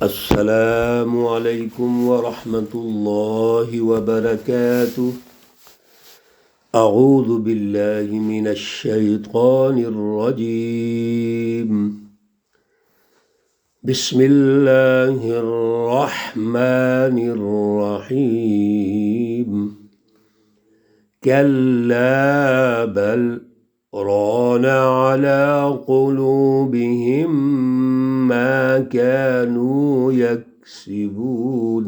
السلام علیکم ورحمۃ اللہ وبرکاتہ۔ اعوذ باللہ من الشیطان الرجیم، بسم اللہ الرحمن الرحیم۔ کلا بل ران على قلوبهم ما كانوا يكسبون۔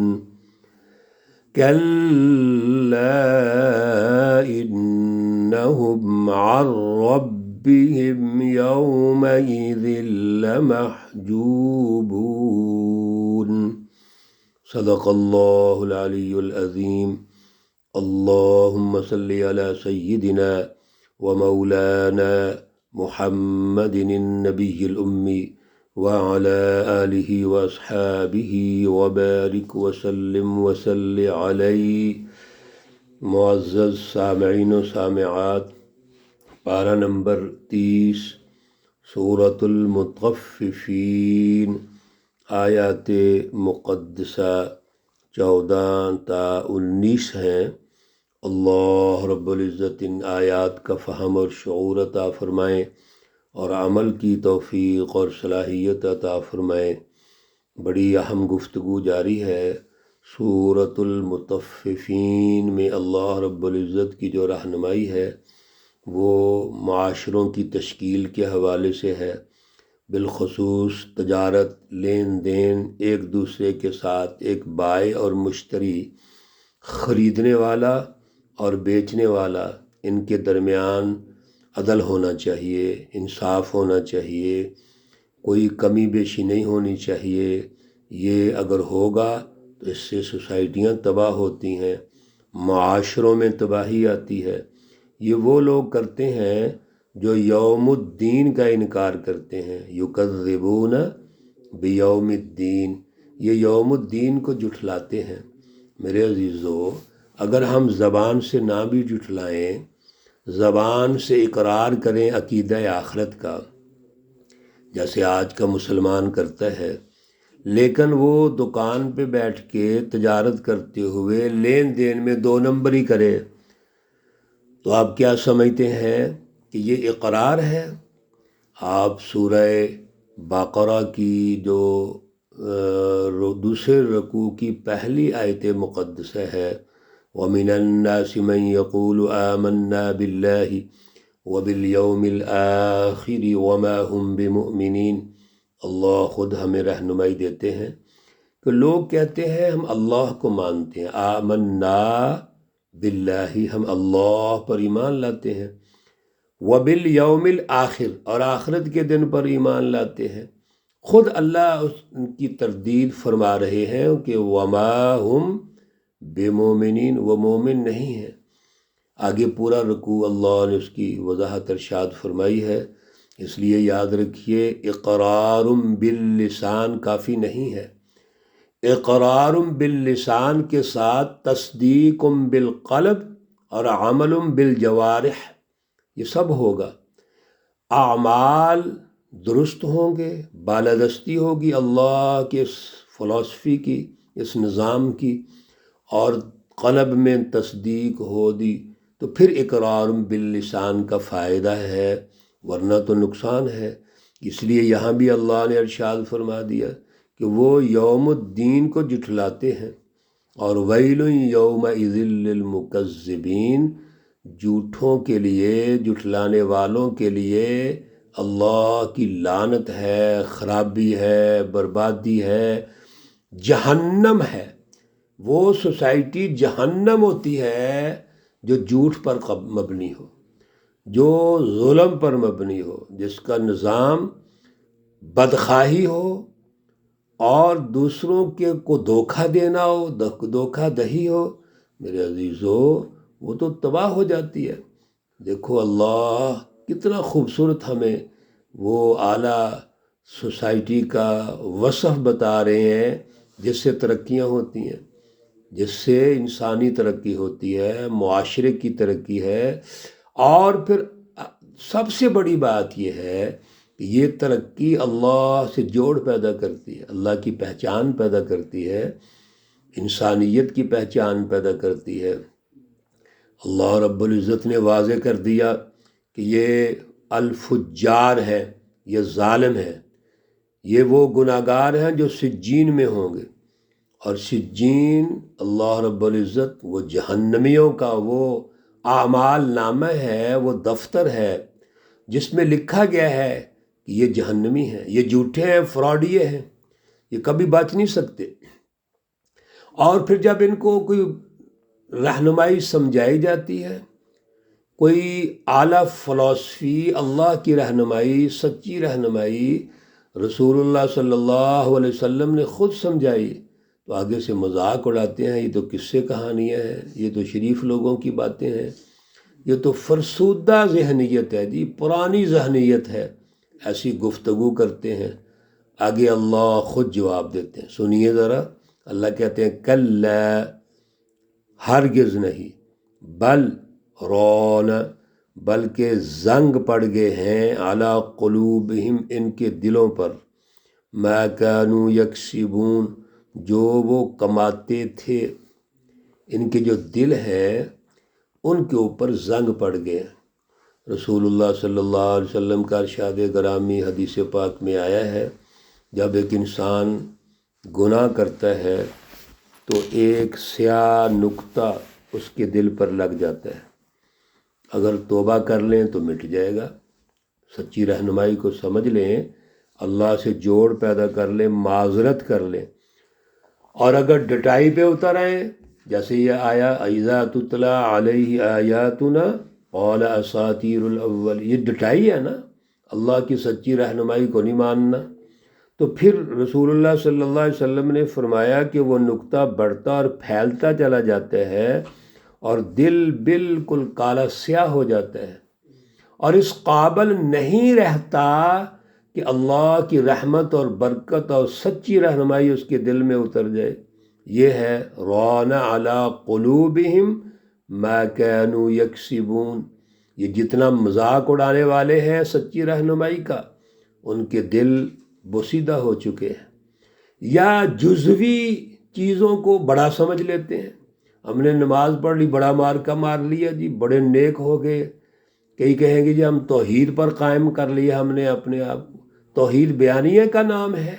كلا إنهم عن ربهم يومئذ لمحجوبون۔ صدق اللہ العلی العظیم۔ اللہم صلی علی سیدنا ومولانا محمد النبی الأمی وعلى آلہ واصحابہ وبارک وسلم وصل علیہ۔ معزز سامعین و سامعات، پارہ نمبر 30 سورۃ المطففین، آیات مقدسہ 14 تا 19 ہیں۔ اللہ رب العزت ان آیات کا فہم اور شعور عطا فرمائیں اور عمل کی توفیق اور صلاحیت عطا فرمائیں۔ بڑی اہم گفتگو جاری ہے۔ سورۃ المطففین میں اللہ رب العزت کی جو رہنمائی ہے وہ معاشروں کی تشکیل کے حوالے سے ہے، بالخصوص تجارت، لین دین، ایک دوسرے کے ساتھ ایک بائع اور مشتری، خریدنے والا اور بیچنے والا، ان کے درمیان عدل ہونا چاہیے، انصاف ہونا چاہیے، کوئی کمی بیشی نہیں ہونی چاہیے۔ یہ اگر ہوگا تو اس سے سوسائٹیاں تباہ ہوتی ہیں، معاشروں میں تباہی آتی ہے۔ یہ وہ لوگ کرتے ہیں جو یوم الدین کا انکار کرتے ہیں، یکذبون بیوم الدین، یہ یوم الدین کو جھٹلاتے ہیں۔ میرے عزیزو، اگر ہم زبان سے نہ بھی جھٹلائیں، زبان سے اقرار کریں عقیدہ آخرت کا، جیسے آج کا مسلمان کرتا ہے، لیکن وہ دکان پہ بیٹھ کے تجارت کرتے ہوئے لین دین میں 2 نمبری کرے، تو آپ کیا سمجھتے ہیں کہ یہ اقرار ہے؟ آپ سورہ بقرہ کی جو دوسرے رکوع کی پہلی آیت مقدسہ ہے، وَمِنَ النَّاسِ مَن يَقُولُ آمَنَّا بِاللَّهِ وَبِالْيَوْمِ الْآخِرِ وَمَا هُمْ بِمُؤْمِنِينَ، اللہ خود ہمیں رہنمائی دیتے ہیں کہ لوگ کہتے ہیں ہم اللہ کو مانتے ہیں، آمنا باللہ، ہم اللہ پر ایمان لاتے ہیں، وبالیوم الآخر، اور آخرت کے دن پر ایمان لاتے ہیں۔ خود اللہ ان کی تردید فرما رہے ہیں کہ وما ہم بمومنین، وہ مومن نہیں ہیں۔ آگے پورا رکوع اللہ نے اس کی وضاحت ارشاد فرمائی ہے، اس لیے یاد رکھیے اقرار باللسان کافی نہیں ہے، اقرار باللسان کے ساتھ تصدیق بالقلب اور عمل بالجوارح، یہ سب ہوگا۔ اعمال درست ہوں گے، بالادستی ہوگی اللہ کے اس فلسفی کی، اس نظام کی، اور قلب میں تصدیق ہوگی، تو پھر اقرار باللسان کا فائدہ ہے، ورنہ تو نقصان ہے۔ اس لیے یہاں بھی اللہ نے ارشاد فرما دیا کہ وہ یوم الدین کو جھٹلاتے ہیں، اور ویل یومئذ للمکذبین، جھوٹوں کے لیے، جھٹلانے والوں کے لیے اللہ کی لعنت ہے، خرابی ہے، بربادی ہے، جہنم ہے۔ وہ سوسائٹی جہنم ہوتی ہے جو جھوٹ پر مبنی ہو، جو ظلم پر مبنی ہو، جس کا نظام بدخواہی ہو اور دوسروں کے کو دھوکہ دینا ہو، دھوکہ دہی ہو۔ میرے عزیزو، وہ تو تباہ ہو جاتی ہے۔ دیکھو اللہ کتنا خوبصورت ہمیں وہ اعلیٰ سوسائٹی کا وصف بتا رہے ہیں جس سے ترقیاں ہوتی ہیں، جس سے انسانی ترقی ہوتی ہے، معاشرے کی ترقی ہے۔ اور پھر سب سے بڑی بات یہ ہے کہ یہ ترقی اللہ سے جوڑ پیدا کرتی ہے، اللہ کی پہچان پیدا کرتی ہے، انسانیت کی پہچان پیدا کرتی ہے۔ اللہ رب العزت نے واضح کر دیا کہ یہ الفجار ہے، یہ ظالم ہے، یہ وہ گناہگار ہیں جو سجین میں ہوں گے، اور سجین اللہ رب العزت وہ جہنمیوں کا وہ اعمال نامہ ہے، وہ دفتر ہے جس میں لکھا گیا ہے کہ یہ جہنمی ہیں، یہ جھوٹے ہیں، فراڈیے ہیں، یہ کبھی بچ نہیں سکتے۔ اور پھر جب ان کو کوئی رہنمائی سمجھائی جاتی ہے، کوئی اعلیٰ فلسفی، اللہ کی رہنمائی، سچی رہنمائی رسول اللہ صلی اللہ علیہ وسلم نے خود سمجھائی، تو آگے سے مذاق اڑاتے ہیں، یہ تو قصے کہانیاں ہیں، یہ تو شریف لوگوں کی باتیں ہیں، یہ تو فرسودہ ذہنیت ہے جی، پرانی ذہنیت ہے، ایسی گفتگو کرتے ہیں۔ آگے اللہ خود جواب دیتے ہیں، سنیے ذرا، اللہ کہتے ہیں کلا، ہرگز نہیں، بل رون، بلکہ زنگ پڑ گئے ہیں، علی قلوبہم، ان کے دلوں پر، ما کانوا یکسبون، جو وہ کماتے تھے، ان کے جو دل ہیں ان کے اوپر زنگ پڑ گئے۔ رسول اللہ صلی اللہ علیہ وسلم کا ارشاد گرامی حدیث پاک میں آیا ہے، جب ایک انسان گناہ کرتا ہے تو ایک سیاہ نقطہ اس کے دل پر لگ جاتا ہے، اگر توبہ کر لیں تو مٹ جائے گا، سچی رہنمائی کو سمجھ لیں، اللہ سے جوڑ پیدا کر لیں، معذرت کر لیں، اور اگر ڈٹائی پہ اتر آئیں، جیسے یہ آیا اذا تتلی علیہ آیاتنا قال اساطیر الاول، یہ ڈٹائی ہے نا، اللہ کی سچی رہنمائی کو نہیں ماننا۔ تو پھر رسول اللہ صلی اللہ علیہ وسلم نے فرمایا کہ وہ نقطہ بڑھتا اور پھیلتا چلا جاتا ہے، اور دل بالکل کالا سیاہ ہو جاتا ہے، اور اس قابل نہیں رہتا کہ اللہ کی رحمت اور برکت اور سچی رہنمائی اس کے دل میں اتر جائے۔ یہ ہے ران علی قلوبہم ما کانوا یکسبون، یہ جتنا مذاق اڑانے والے ہیں سچی رہنمائی کا، ان کے دل بوسیدہ ہو چکے ہیں، یا جزوی چیزوں کو بڑا سمجھ لیتے ہیں۔ ہم نے نماز پڑھ لی، بڑا مار کا مار لیا جی، بڑے نیک ہو گئے، کئی کہیں گے جی ہم توحید پر قائم کر لیا ہم نے اپنے آپ کو۔ توحید بیانیہ کا نام ہے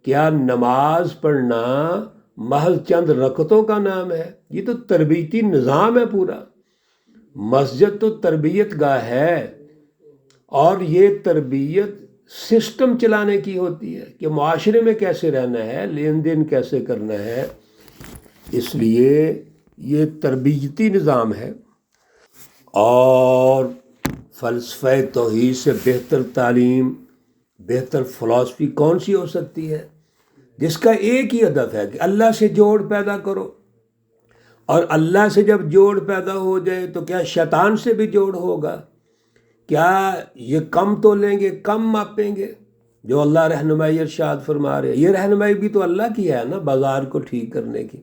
کیا؟ نماز پڑھنا محض چند رکعتوں کا نام ہے؟ یہ تو تربیتی نظام ہے پورا، مسجد تو تربیت گاہ ہے، اور یہ تربیت سسٹم چلانے کی ہوتی ہے کہ معاشرے میں کیسے رہنا ہے، لین دین کیسے کرنا ہے، اس لیے یہ تربیتی نظام ہے۔ اور فلسفہ توحید سے بہتر تعلیم، بہتر فلسفی کون سی ہو سکتی ہے، جس کا ایک ہی ہدف ہے کہ اللہ سے جوڑ پیدا کرو، اور اللہ سے جب جوڑ پیدا ہو جائے تو کیا شیطان سے بھی جوڑ ہوگا؟ کیا یہ کم تولیں گے، کم ماپیں گے؟ جو اللہ رہنمائی ارشاد فرما رہے، یہ رہنمائی بھی تو اللہ کی ہے نا، بازار کو ٹھیک کرنے کی،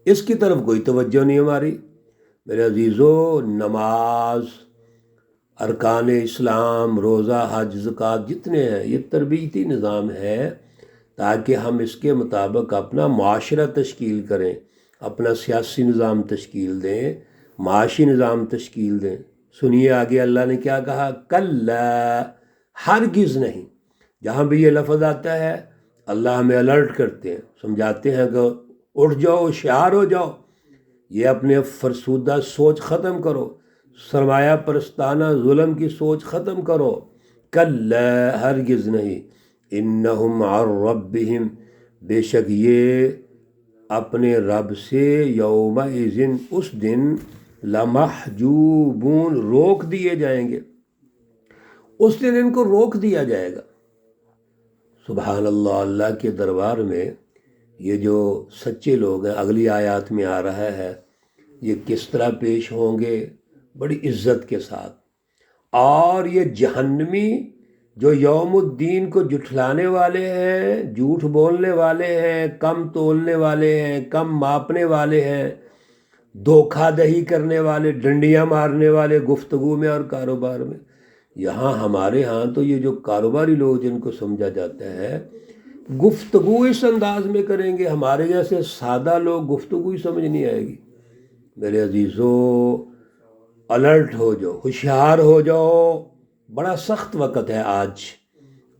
اس کی طرف کوئی توجہ نہیں ہماری۔ میرے عزیزو، نماز، ارکان اسلام، روزہ، حج، زکوٰۃ جتنے ہیں، یہ تربیتی نظام ہے تاکہ ہم اس کے مطابق اپنا معاشرہ تشکیل کریں، اپنا سیاسی نظام تشکیل دیں، معاشی نظام تشکیل دیں۔ سنیے آگے اللہ نے کیا کہا، کلا، ہرگز نہیں۔ جہاں بھی یہ لفظ آتا ہے اللہ ہمیں الرٹ کرتے ہیں، سمجھاتے ہیں کہ اٹھ جاؤ، ہوشیار ہو جاؤ، یہ اپنے فرسودہ سوچ ختم کرو، سرمایہ پرستانہ ظلم کی سوچ ختم کرو۔ کلا، ہرگز نہیں، انہم عن ربہم، بے شک یہ اپنے رب سے، یومئذ، اس دن، لمحجوبون، روک دیے جائیں گے، اس دن ان کو روک دیا جائے گا۔ سبحان اللہ، اللہ کے دربار میں یہ جو سچے لوگ ہیں، اگلی آیات میں آ رہا ہے یہ کس طرح پیش ہوں گے، بڑی عزت کے ساتھ۔ اور یہ جہنمی جو یوم الدین کو جھٹلانے والے ہیں، جھوٹ بولنے والے ہیں، کم تولنے والے ہیں، کم ماپنے والے ہیں، دھوکہ دہی کرنے والے، ڈنڈیاں مارنے والے گفتگو میں اور کاروبار میں، یہاں ہمارے ہاں تو یہ جو کاروباری لوگ جن کو سمجھا جاتا ہے گفتگو اس انداز میں کریں گے، ہمارے جیسے سادہ لوگ گفتگو ہی سمجھ نہیں آئے گی۔ میرے عزیزو، الرٹ ہو جاؤ، ہوشیار ہو جاؤ، بڑا سخت وقت ہے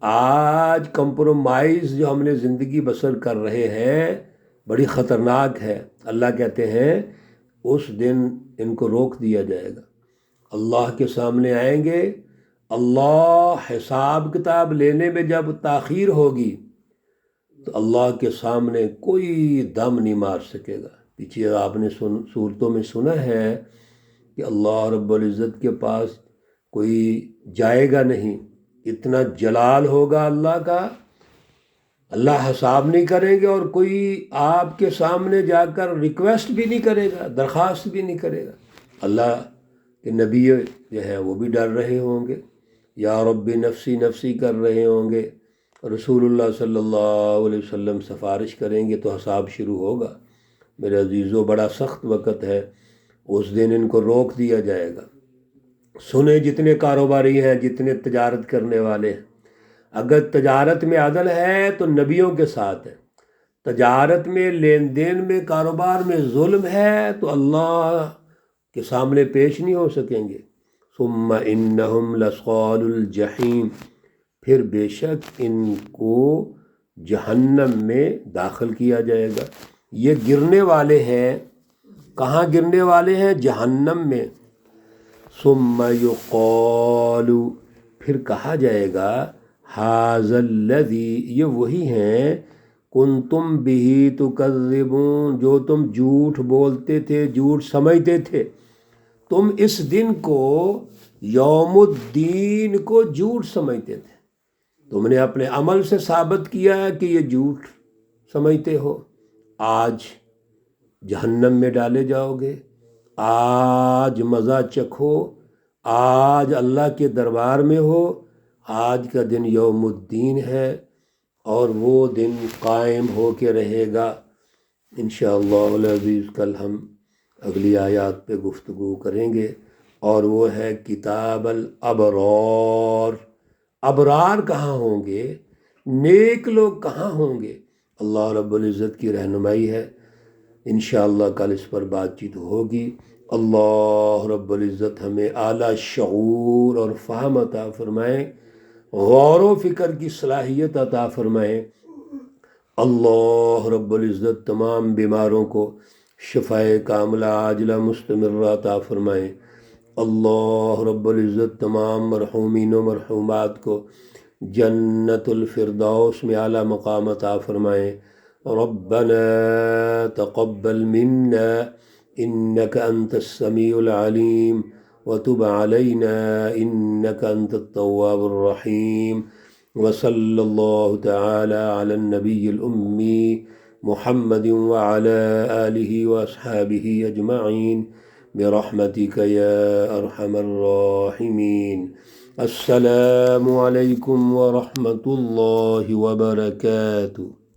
آج کمپرومائز جو ہم نے زندگی بسر کر رہے ہیں بڑی خطرناک ہے۔ اللہ کہتے ہیں اس دن ان کو روک دیا جائے گا، اللہ کے سامنے آئیں گے، اللہ حساب کتاب لینے میں جب تاخیر ہوگی تو اللہ کے سامنے کوئی دم نہیں مار سکے گا۔ پیچھے آپ نے صورتوں میں سنا ہے کہ اللہ رب العزت کے پاس کوئی جائے گا نہیں، اتنا جلال ہوگا اللہ کا، اللہ حساب نہیں کریں گے اور کوئی آپ کے سامنے جا کر ریکویسٹ بھی نہیں کرے گا، درخواست بھی نہیں کرے گا۔ اللہ کے نبی جو ہیں وہ بھی ڈر رہے ہوں گے، یا رب نفسی نفسی کر رہے ہوں گے، رسول اللہ صلی اللہ علیہ وسلم سفارش کریں گے تو حساب شروع ہوگا۔ میرے عزیزو، بڑا سخت وقت ہے، اس دن ان کو روک دیا جائے گا۔ سنیں جتنے کاروباری ہیں، جتنے تجارت کرنے والے ہیں، اگر تجارت میں عدل ہے تو نبیوں کے ساتھ ہے، تجارت میں لین دین میں کاروبار میں ظلم ہے تو اللہ کے سامنے پیش نہیں ہو سکیں گے۔ ثم انہم لصال الجحیم، پھر بے شک ان کو جہنم میں داخل کیا جائے گا۔ یہ گرنے والے ہیں، کہاں گرنے والے ہیں؟ جہنم میں۔ ثم یقال، پھر کہا جائے گا، ھذا الذی، یہ وہی ہیں، کنتم بہ تکذبون، جو تم جھوٹ بولتے تھے، جھوٹ سمجھتے تھے، تم اس دن کو، یوم الدین کو جھوٹ سمجھتے تھے، تم نے اپنے عمل سے ثابت کیا ہے کہ یہ جھوٹ سمجھتے ہو، آج جہنم میں ڈالے جاؤ گے، آج مزہ چکھو، آج اللہ کے دربار میں ہو۔ آج کا دن یوم الدین ہے اور وہ دن قائم ہو کے رہے گا۔ انشاءاللہ العزیز کل ہم اگلی آیات پہ گفتگو کریں گے، اور وہ ہے کتاب الابرار۔ ابرار کہاں ہوں گے؟ نیک لوگ کہاں ہوں گے؟ اللہ رب العزت کی رہنمائی ہے، انشاءاللہ کل اس پر بات چیت ہوگی۔ اللہ رب العزت ہمیں اعلیٰ شعور اور فہم عطا فرمائیں، غور و فکر کی صلاحیت عطا فرمائیں۔ اللہ رب العزت تمام بیماروں کو شفائے کاملہ عاجلہ مستمرہ عطا فرمائیں۔ اللہ رب العزت تمام مرحومین و مرحومات کو جنت الفردوس میں اعلیٰ مقام عطا فرمائیں۔ ربنا تقبل منا انك انت السميع العليم وتب علينا انك انت التواب الرحيم، وصلى الله تعالى على النبي الأمي محمد وعلى آله وأصحابه أجمعين برحمتك يا أرحم الراحمين۔ السلام عليكم ورحمة الله وبركاته۔